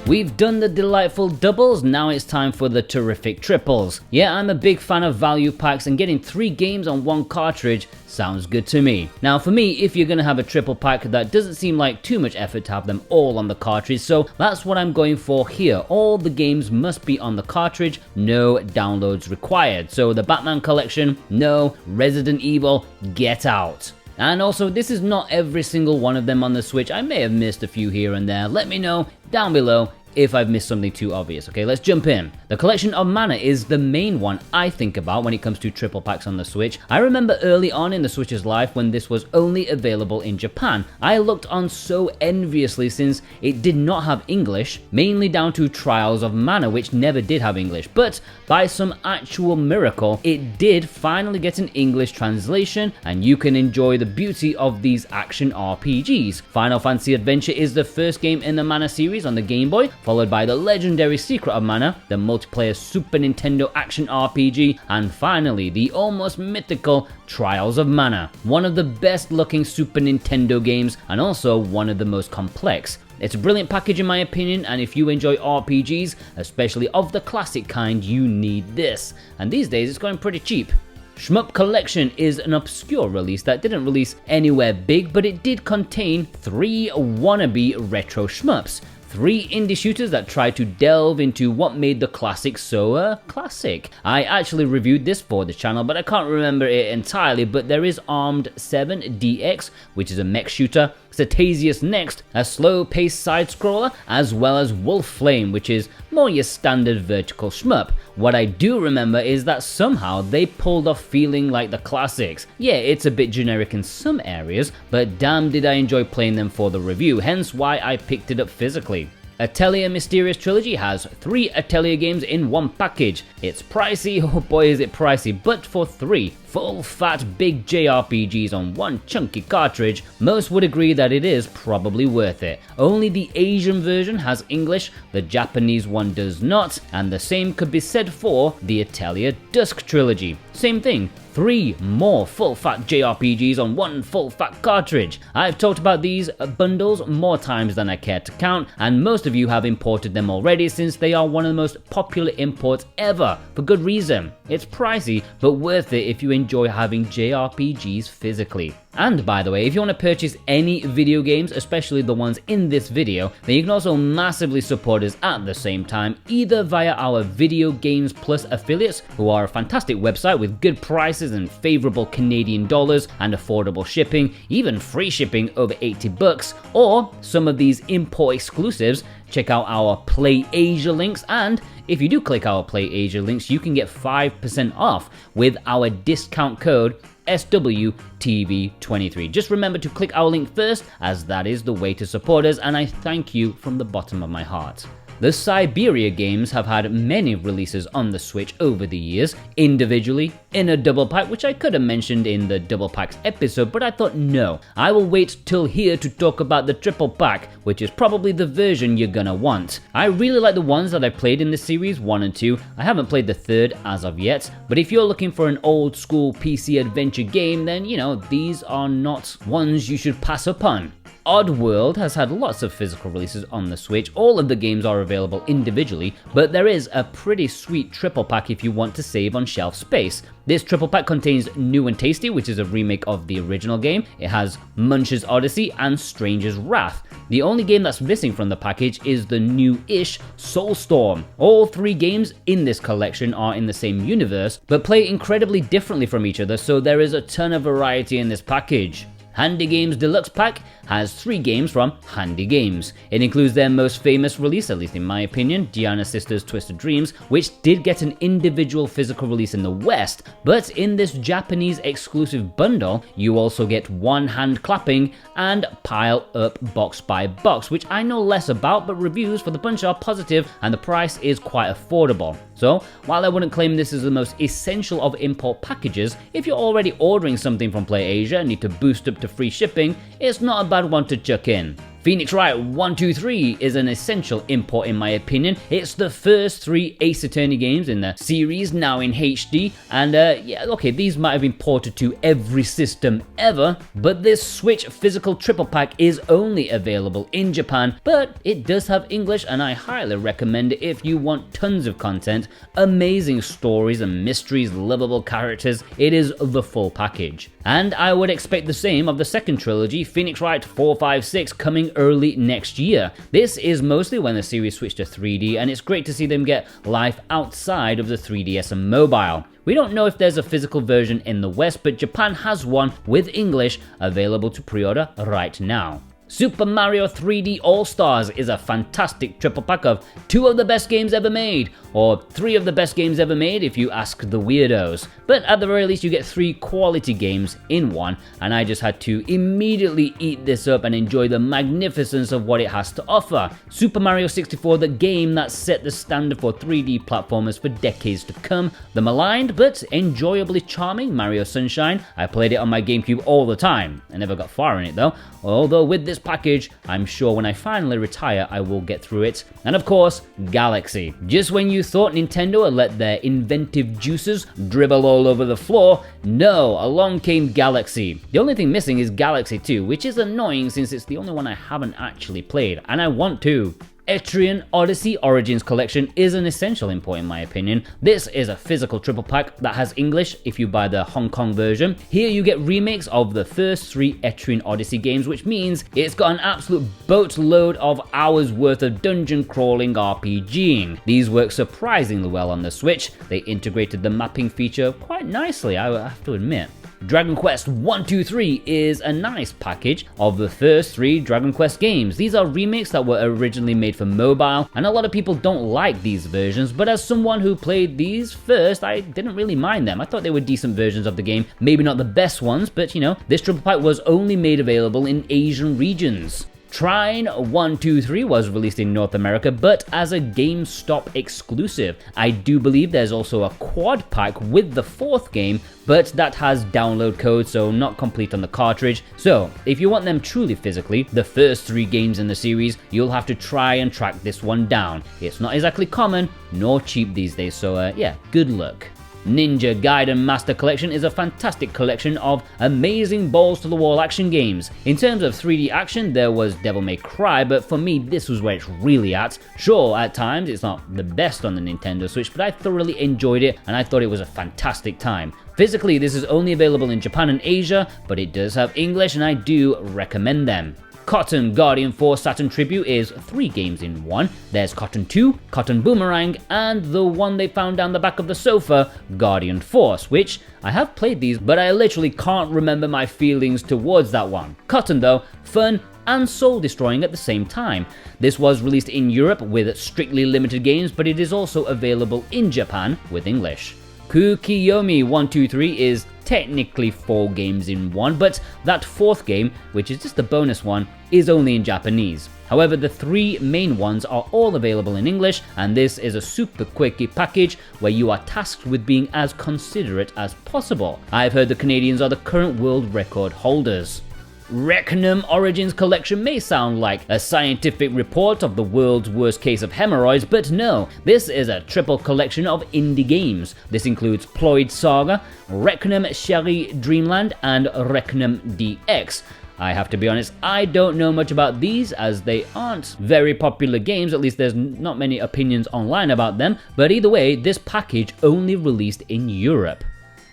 We've done the delightful doubles, now it's time for the terrific triples. Yeah, I'm a big fan of value packs, and getting 3 games on 1 cartridge sounds good to me. Now for me, if you're gonna have a triple pack, that doesn't seem like too much effort to have them all on the cartridge, so that's what I'm going for here. All the games must be on the cartridge, no downloads required. So the Batman collection, no. Resident Evil, get out. And also, this is not every single one of them on the Switch. I may have missed a few here and there. Let me know down below if I've missed something too obvious. Okay, let's jump in. The Collection of Mana is the main one I think about when it comes to triple packs on the Switch. I remember early on in the Switch's life when this was only available in Japan. I looked on so enviously since it did not have English, mainly down to Trials of Mana, which never did have English, but by some actual miracle, it did finally get an English translation, and you can enjoy the beauty of these action RPGs. Final Fantasy Adventure is the first game in the Mana series on the Game Boy, followed by the legendary Secret of Mana, the multiplayer Super Nintendo action RPG, and finally the almost mythical Trials of Mana, one of the best looking Super Nintendo games and also one of the most complex. It's a brilliant package in my opinion, and if you enjoy RPGs, especially of the classic kind, you need this. And these days it's going pretty cheap. Shmup Collection is an obscure release that didn't release anywhere big, but it did contain 3 wannabe retro shmups. 3 indie shooters that tried to delve into what made the classic so classic. I actually reviewed this for the channel, but I can't remember it entirely, but there is Armed 7 DX, which is a mech shooter, Cetasius Next, a slow-paced side-scroller, as well as Wolf Flame, which is more your standard vertical shmup. What I do remember is that somehow they pulled off feeling like the classics. Yeah, it's a bit generic in some areas, but damn did I enjoy playing them for the review, hence why I picked it up physically. Atelier Mysterious Trilogy has 3 Atelier games in 1 package. It's pricey, oh boy is it pricey, but for 3 full fat big JRPGs on 1 chunky cartridge, most would agree that it is probably worth it. Only the Asian version has English, the Japanese one does not, and the same could be said for the Atelier Dusk Trilogy. Same thing. 3 more full-fat JRPGs on 1 full-fat cartridge. I've talked about these bundles more times than I care to count, and most of you have imported them already since they are one of the most popular imports ever, for good reason. It's pricey, but worth it if you enjoy having JRPGs physically. And by the way, if you want to purchase any video games, especially the ones in this video, then you can also massively support us at the same time, either via our Video Games Plus affiliates, who are a fantastic website with good prices and favorable Canadian dollars and affordable shipping, even free shipping over $80, or some of these import exclusives. Check out our Play Asia links, and if you do click our Play Asia links, you can get 5% off with our discount code SWTV23. Just remember to click our link first, as that is the way to support us, and I thank you from the bottom of my heart. The Syberia games have had many releases on the Switch over the years, individually, in a double pack, which I could have mentioned in the double packs episode, but I thought no, I will wait till here to talk about the triple pack, which is probably the version you're gonna want. I really like the ones that I played in the series, 1 and 2, I haven't played the 3rd as of yet, but if you're looking for an old school PC adventure game, then you know, these are not ones you should pass up on. Oddworld has had lots of physical releases on the Switch. All of the games are available individually, but there is a pretty sweet triple pack if you want to save on shelf space. This triple pack contains New and Tasty, which is a remake of the original game. It has Munch's Odyssey and Stranger's Wrath. The only game that's missing from the package is the new-ish Soulstorm. All 3 games in this collection are in the same universe, but play incredibly differently from each other, so there is a ton of variety in this package. Handy Games Deluxe Pack has 3 games from Handy Games. It includes their most famous release, at least in my opinion, Giana Sisters Twisted Dreams, which did get an individual physical release in the West, but in this Japanese exclusive bundle, you also get One Hand Clapping and Pile Up Box by Box, which I know less about, but reviews for the bunch are positive and the price is quite affordable. So, while I wouldn't claim this is the most essential of import packages, if you're already ordering something from Play Asia and need to boost up to free shipping, it's not a bad one to chuck in. Phoenix Wright 123 is an essential import in my opinion. It's the first 3 Ace Attorney games in the series, now in HD, and yeah, okay, these might have been ported to every system ever, but this Switch physical triple pack is only available in Japan, but it does have English, and I highly recommend it if you want tons of content, amazing stories and mysteries, lovable characters. It is the full package. And I would expect the same of the second trilogy, Phoenix Wright 456, coming early next year. This is mostly when the series switched to 3D, and it's great to see them get life outside of the 3DS and mobile. We don't know if there's a physical version in the West, but Japan has one with English available to pre-order right now. Super Mario 3D All-Stars is a fantastic triple pack of 2 of the best games ever made, or 3 of the best games ever made if you ask the weirdos. But at the very least you get 3 quality games in one, and I just had to immediately eat this up and enjoy the magnificence of what it has to offer. Super Mario 64, the game that set the standard for 3D platformers for decades to come. The maligned but enjoyably charming Mario Sunshine. I played it on my GameCube all the time. I never got far in it though, although with this package, I'm sure when I finally retire I will get through it. And of course, Galaxy. Just when you thought Nintendo had let their inventive juices dribble all over the floor, no, along came Galaxy. The only thing missing is Galaxy 2, which is annoying since it's the only one I haven't actually played, and I want to. Etrian Odyssey Origins Collection is an essential import in my opinion. This is a physical triple pack that has English if you buy the Hong Kong version. Here you get remakes of the first 3 Etrian Odyssey games, which means it's got an absolute boatload of hours worth of dungeon crawling RPGing. These work surprisingly well on the Switch. They integrated the mapping feature quite nicely, I have to admit. Dragon Quest 123 is a nice package of the first 3 Dragon Quest games. These are remakes that were originally made for mobile, and a lot of people don't like these versions, but as someone who played these first, I didn't really mind them. I thought they were decent versions of the game, maybe not the best ones, but you know, this triple pack was only made available in Asian regions. Trine 123 was released in North America, but as a GameStop exclusive. I do believe there's also a quad pack with the 4th game, but that has download code, so not complete on the cartridge. So if you want them truly physically, the first 3 games in the series, you'll have to try and track this one down. It's not exactly common nor cheap these days, so yeah, good luck. Ninja Gaiden Master Collection is a fantastic collection of amazing balls-to-the-wall action games. In terms of 3D action, there was Devil May Cry, but for me, this was where it's really at. Sure, at times, it's not the best on the Nintendo Switch, but I thoroughly enjoyed it, and I thought it was a fantastic time. Physically, this is only available in Japan and Asia, but it does have English, and I do recommend them. Cotton Guardian Force Saturn Tribute is 3 games in one. There's Cotton 2, Cotton Boomerang, and the one they found down the back of the sofa, Guardian Force, which I have played these, but I literally can't remember my feelings towards that one. Cotton though, fun and soul-destroying at the same time. This was released in Europe with strictly limited games, but it is also available in Japan with English. Kuukiyomi 123 is technically 4 games in one, but that 4th game, which is just the bonus one, is only in Japanese. However, the 3 main ones are all available in English, and this is a super quickie package where you are tasked with being as considerate as possible. I've heard the Canadians are the current world record holders. Reknum Origins Collection may sound like a scientific report of the world's worst case of hemorrhoids, but no, this is a triple collection of indie games. This includes Ploid Saga, Reknum Sherry Dreamland, and Reknum DX. I have to be honest, I don't know much about these as they aren't very popular games, at least there's not many opinions online about them, but either way, this package only released in Europe.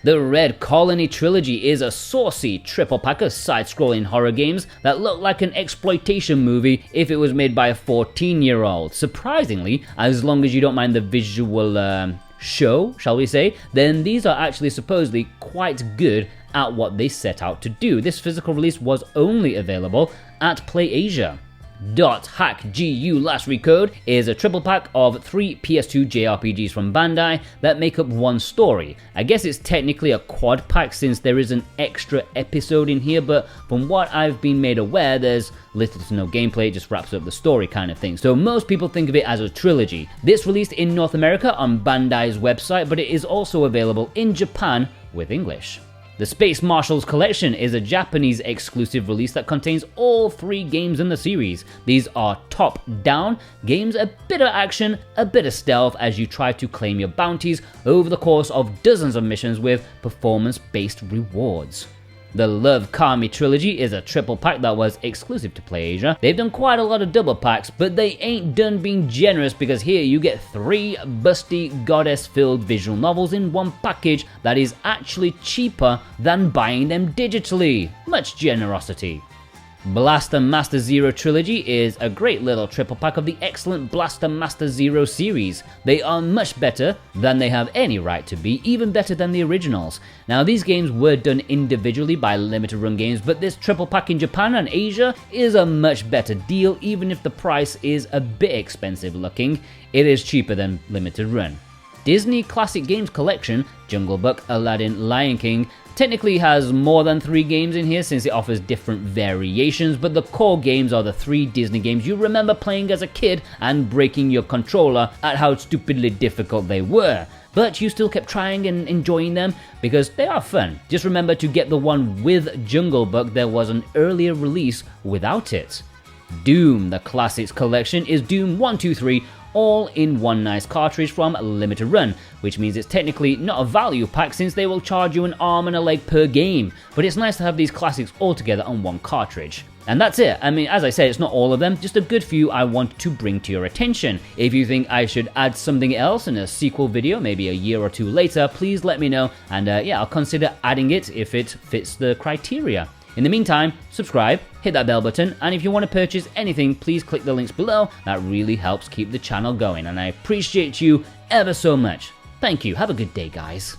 The Red Colony Trilogy is a saucy triple pack of side-scrolling horror games that look like an exploitation movie if it was made by a 14-year-old. Surprisingly, as long as you don't mind the visual show, shall we say, then these are actually supposedly quite good at what they set out to do. This physical release was only available at PlayAsia. .Hack GU Last REcode is a triple pack of 3 PS2 JRPGs from Bandai that make up one story. I guess it's technically a quad pack since there is an extra episode in here, but from what I've been made aware, there's little to no gameplay, it just wraps up the story kind of thing. So most people think of it as a trilogy. This released in North America on Bandai's website, but it is also available in Japan with English. The Space Marshals Collection is a Japanese exclusive release that contains all 3 games in the series. These are top-down games, a bit of action, a bit of stealth as you try to claim your bounties over the course of dozens of missions with performance-based rewards. The LoveKami Trilogy is a triple pack that was exclusive to PlayAsia. They've done quite a lot of double packs, but they ain't done being generous because here you get 3 busty goddess-filled visual novels in one package that is actually cheaper than buying them digitally. Much generosity. Blaster Master Zero Trilogy is a great little triple pack of the excellent Blaster Master Zero series. They are much better than they have any right to be, even better than the originals. Now these games were done individually by Limited Run Games, but this triple pack in Japan and Asia is a much better deal. Even if the price is a bit expensive looking, it is cheaper than Limited Run. Disney Classic Games Collection, Jungle Book, Aladdin, Lion King, technically has more than 3 games in here since it offers different variations, but the core games are the 3 Disney games you remember playing as a kid and breaking your controller at how stupidly difficult they were. But you still kept trying and enjoying them because they are fun. Just remember to get the one with Jungle Book. There was an earlier release without it. Doom, the Classics Collection, is Doom 1, 2, 3, all in one nice cartridge from Limited Run, which means it's technically not a value pack since they will charge you an arm and a leg per game, but it's nice to have these classics all together on one cartridge. And that's it. I mean, as I said, it's not all of them, just a good few I want to bring to your attention. If you think I should add something else in a sequel video, maybe a year or 2 later, please let me know, and yeah, I'll consider adding it if it fits the criteria. In the meantime, subscribe, hit that bell button, and if you want to purchase anything, please click the links below. That really helps keep the channel going, and I appreciate you ever so much. Thank you. Have a good day, guys.